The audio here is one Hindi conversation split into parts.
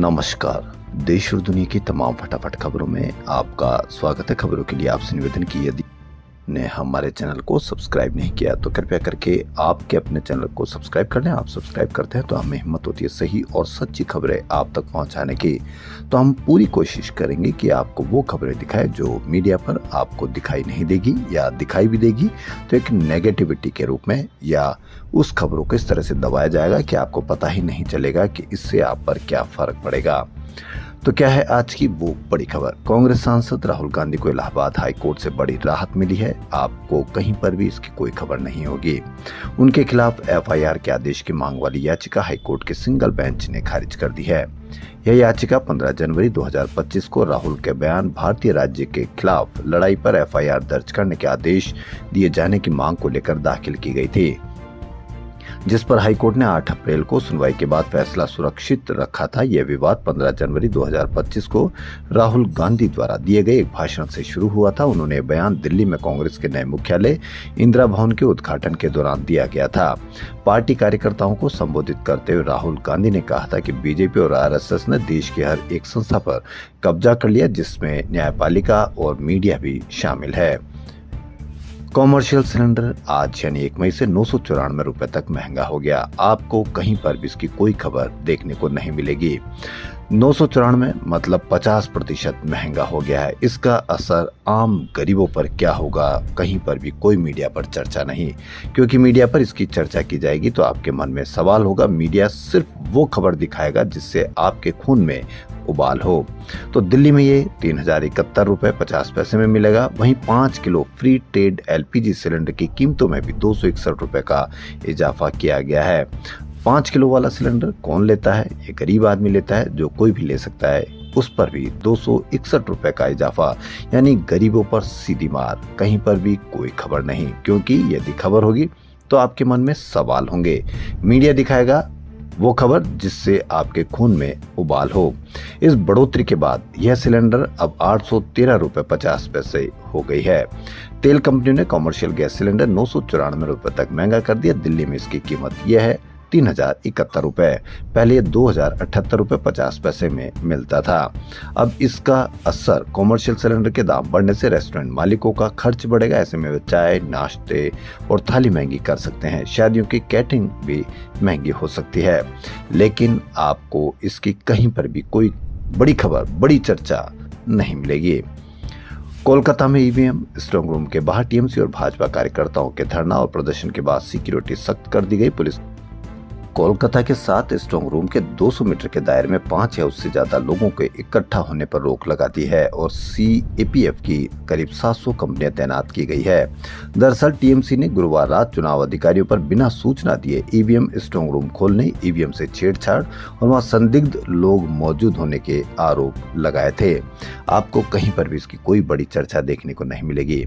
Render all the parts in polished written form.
नमस्कार। देश और दुनिया की तमाम फटाफट खबरों में आपका स्वागत है। खबरों के लिए आपसे निवेदन की यदि ने हमारे चैनल को सब्सक्राइब नहीं किया तो कृपया करके आपके अपने चैनल को सब्सक्राइब कर लें। आप सब्सक्राइब करते हैं तो हमें हिम्मत होती है सही और सच्ची खबरें आप तक पहुंचाने की। तो हम पूरी कोशिश करेंगे कि आपको वो खबरें दिखाएं जो मीडिया पर आपको दिखाई नहीं देगी, या दिखाई भी देगी तो एक नेगेटिविटी के रूप में, या उस खबरों को इस तरह से दबाया जाएगा कि आपको पता ही नहीं चलेगा कि इससे आप पर क्या फर्क पड़ेगा। तो क्या है आज की वो बड़ी खबर? कांग्रेस सांसद राहुल गांधी को इलाहाबाद हाई कोर्ट से बड़ी राहत मिली है। आपको कहीं पर भी इसकी कोई खबर नहीं होगी। उनके खिलाफ एफआईआर के आदेश की मांग वाली याचिका हाई कोर्ट के सिंगल बेंच ने खारिज कर दी है। यह याचिका 15 जनवरी 2025 को राहुल के बयान भारतीय राज्य के खिलाफ लड़ाई पर एफआईआर दर्ज करने के आदेश दिए जाने की मांग को लेकर दाखिल की गई थी, जिस पर हाईकोर्ट ने 8 अप्रैल को सुनवाई के बाद फैसला सुरक्षित रखा था। यह विवाद 15 जनवरी 2025 को राहुल गांधी द्वारा दिए गए एक भाषण से शुरू हुआ था। उन्होंने बयान दिल्ली में कांग्रेस के नए मुख्यालय इंदिरा भवन के उद्घाटन के दौरान दिया गया था। पार्टी कार्यकर्ताओं को संबोधित करते हुए राहुल गांधी ने कहा था कि बीजेपी और आरएसएस ने देश की हर एक संस्था पर कब्जा कर लिया, जिसमें न्यायपालिका और मीडिया भी शामिल है। कॉमर्शियल सिलेंडर आज यानी 1 मई से 994 रुपए तक महंगा हो गया। आपको कहीं पर भी इसकी कोई खबर देखने को नहीं मिलेगी। 994 मतलब 50% महंगा हो गया है। इसका असर आम गरीबों पर क्या होगा, कहीं पर भी कोई मीडिया पर चर्चा नहीं, क्योंकि मीडिया पर इसकी चर्चा की जाएगी तो आपके मन में सवाल होगा। मीडिया सिर्फ वो खबर दिखाएगा जिससे आपके खून में उबाल हो। तो दिल्ली में ये 3071 रुपए 50 पैसे में मिलेगा। वहीं 5 kilo free trade LPG cylinder की कीमतों में भी 261 रुपए का इजाफा किया गया है। 5 किलो वाला सिलेंडर कौन लेता है? ये गरीब आदमी लेता है, जो कोई भी ले सकता है। उस पर भी 261 रुपए का इजाफा, यानी गरीबों पर सीधी मार। कहीं पर भी कोई खबर नहीं, क्योंकि यदि खबर होगी तो आपके मन में सवाल होंगे। मीडिया दिखाएगा वो खबर जिससे आपके खून में उबाल हो। इस बढ़ोतरी के बाद यह सिलेंडर अब 813 रुपए 50 पैसे हो गई है। तेल कंपनी ने कॉमर्शियल गैस सिलेंडर 994 रुपए तक महंगा कर दिया। दिल्ली में इसकी कीमत यह है 3071 रुपए। पहले ये 2078 रुपए 50 पैसे में मिलता था। अब इसका असर कॉमर्शियल सिलेंडर के दाम बढ़ने से रेस्टोरेंट मालिकों का खर्च बढ़ेगा। ऐसे में वे चाय, नाश्ते और थाली महंगी कर सकते हैं। शादियों की कैटरिंग भी महंगी हो सकती है, लेकिन आपको इसकी कहीं पर भी कोई बड़ी खबर, बड़ी चर्चा नहीं मिलेगी। कोलकाता में ईवीएम स्ट्रांग रूम के बाहर टीएमसी और भाजपा कार्यकर्ताओं के धरना और प्रदर्शन के बाद सिक्योरिटी सख्त कर दी गई। पुलिस कोलकाता के 7 स्ट्रांग रूम के 200 मीटर के दायरे में 5 या उससे ज्यादा लोगों के इकट्ठा होने पर रोक लगा दी है और सीएपीएफ की करीब 700 कंपनियां तैनात की गई है। दरअसल टीएमसी ने गुरुवार रात चुनाव अधिकारियों पर बिना सूचना दिए ईवीएम स्ट्रांग रूम खोलने, ईवीएम से छेड़छाड़ और वहां संदिग्ध लोग मौजूद होने के आरोप लगाए थे। आपको कहीं पर भी इसकी कोई बड़ी चर्चा देखने को नहीं मिलेगी।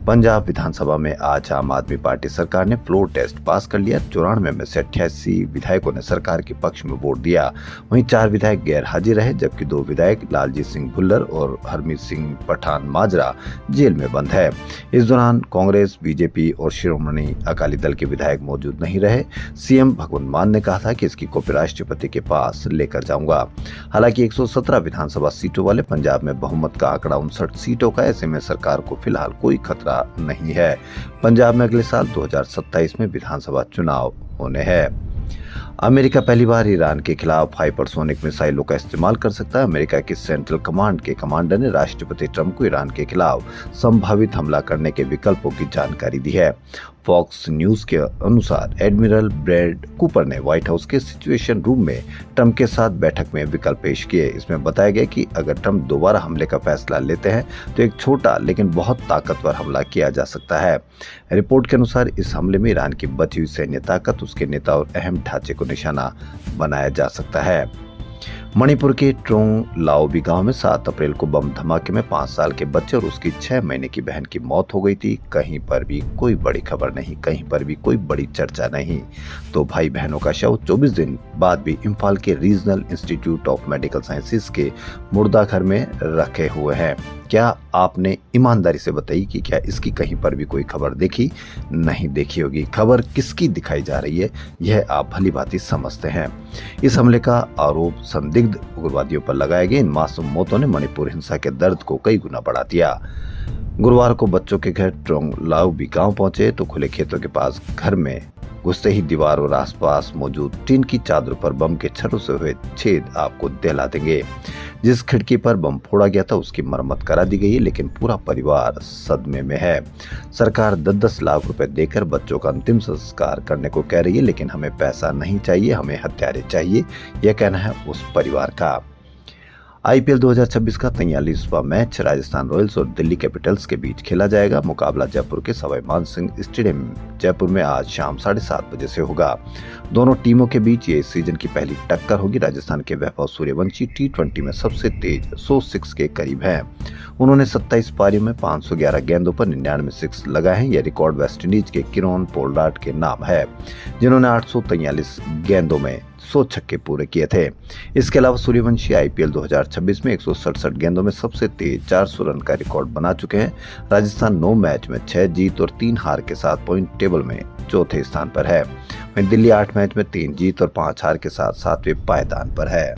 पंजाब विधानसभा में आज आम आदमी पार्टी सरकार ने फ्लोर टेस्ट पास कर लिया। 94 में से 88 विधायकों ने सरकार के पक्ष में वोट दिया। वहीं 4 विधायक गैर हाजिर रहे, जबकि 2 विधायक लालजीत सिंह भुल्लर और हरमीत सिंह पठान माजरा जेल में बंद है। इस दौरान कांग्रेस, बीजेपी और शिरोमणि अकाली दल के विधायक मौजूद नहीं रहे। सीएम भगवंत मान ने कहा था कि इसकी कॉपी राष्ट्रपति के पास लेकर जाऊंगा। हालांकि 117 विधानसभा सीटों वाले पंजाब में बहुमत का आंकड़ा 59 सीटों का। ऐसे में सरकार को फिलहाल कोई खतरा नहीं है। पंजाब में अगले साल 2027 में विधानसभा चुनाव होने हैं। अमेरिका पहली बार ईरान के खिलाफ हाइपरसोनिक मिसाइलों का इस्तेमाल कर सकता है। अमेरिका की सेंट्रल कमांड के कमांडर ने राष्ट्रपति ट्रंप को ईरान के खिलाफ संभावित हमला करने के विकल्पों की जानकारी दी है। फॉक्स न्यूज के अनुसार एडमिरल ब्रैड कूपर ने व्हाइट हाउस के सिचुएशन रूम में ट्रंप के साथ बैठक में विकल्प पेश किए। इसमें बताया गया कि अगर ट्रंप दोबारा हमले का फैसला लेते हैं तो एक छोटा लेकिन बहुत ताकतवर हमला किया जा सकता है। रिपोर्ट के अनुसार इस हमले में ईरान की बची हुई सैन्य ताकत, उसके नेता और अहम ढांचे को निशाना बनाया जा सकता है। मणिपुर के ट्रोंग लाओबी गांव में 7 अप्रैल को बम धमाके में 5 साल के बच्चे और उसकी 6 महीने की बहन की मौत हो गई थी। कहीं पर भी कोई बड़ी खबर नहीं, कहीं पर भी कोई बड़ी चर्चा नहीं। तो भाई बहनों का शव 24 दिन बाद भी इम्फाल के regional institute of medical sciences के मुर्दाघर में रखे हुए हैं। क्या आपने ईमानदारी से बताई कि क्या इसकी कहीं पर भी कोई खबर देखी? नहीं देखी होगी। खबर किसकी दिखाई जा रही है, यह आप भलीभांति समझते हैं। इस हमले का आरोप संदिग्ध उग्रवादियों पर लगाए गए इन मासूम मौतों ने मणिपुर हिंसा के दर्द को कई गुना बढ़ा दिया। गुरुवार को बच्चों के घर ट्रोंगलाव भी गांव पहुंचे तो खुले खेतों के पास घर में घुसते ही दीवार और आसपास मौजूद टीन की चादरों पर बम के छर्रों से हुए छेद आपको दहला देंगे। जिस खिड़की पर बम फोड़ा गया था उसकी मरम्मत करा दी गई है, लेकिन पूरा परिवार सदमे में है। सरकार 10-10 लाख रुपए देकर बच्चों का अंतिम संस्कार करने को कह रही है, लेकिन हमें पैसा नहीं चाहिए, हमें हथियारे चाहिए, यह कहना है उस परिवार का। आईपीएल 2026 का 43वां मैच राजस्थान रॉयल्स और दिल्ली कैपिटल्स के बीच खेला जाएगा। मुकाबला जयपुर के सवाई मानसिंह स्टेडियम जयपुर में आज शाम 7:30 बजे से होगा। दोनों टीमों के बीच ये इस सीजन की पहली टक्कर होगी। राजस्थान के वैभव सूर्यवंशी T20 में सबसे तेज 100 सिक्स के करीब हैं। उन्होंने 27 पारियों में 511 गेंदों पर 99 सिक्स लगाए हैं। यह रिकॉर्ड वेस्टइंडीज के किरोन पोलार्ड के नाम है, जिन्होंने 843 गेंदों में 100 छक्के पूरे किए थे। इसके अलावा सूर्यवंशी आईपीएल 2026 में 167 गेंदों में सबसे तेज 400 रन का रिकॉर्ड बना चुके हैं। राजस्थान 9 मैच में 6 जीत और 3 हार के साथ पॉइंट टेबल में चौथे स्थान पर है। वहीं दिल्ली 8 मैच में 3 जीत और 5 हार के साथ 7वें पायदान पर है।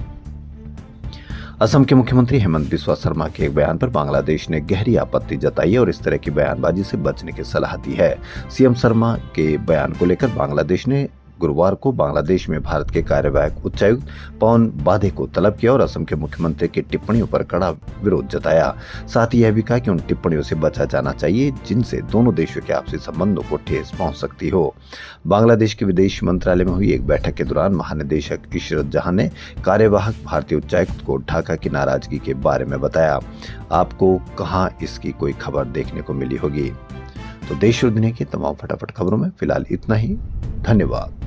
असम के मुख्यमंत्री हेमंत बिस्वा शर्मा के एक बयान पर बांग्लादेश ने गहरी आपत्ति जताई है और इस तरह की बयानबाजी से बचने की सलाह दी है। सीएम शर्मा के बयान को लेकर बांग्लादेश ने गुरुवार को बांग्लादेश में भारत के कार्यवाहक उच्चायुक्त पवन बाधे को तलब किया और असम के मुख्यमंत्री की टिप्पणियों पर कड़ा विरोध जताया। साथ ही यह भी कहा कि उन टिप्पणियों से बचा जाना चाहिए जिनसे दोनों देशों के आपसी संबंधों को ठेस पहुंच सकती हो। बांग्लादेश के विदेश मंत्रालय में हुई एक बैठक के दौरान महानिदेशक इशरत जहां ने कार्यवाहक भारतीय उच्चायुक्त को ढाका की नाराजगी के बारे में बताया। आपको कहां इसकी कोई खबर देखने को मिली होगी? तो देश और दुनिया की तमाम फटाफट खबरों में फिलहाल इतना ही। धन्यवाद।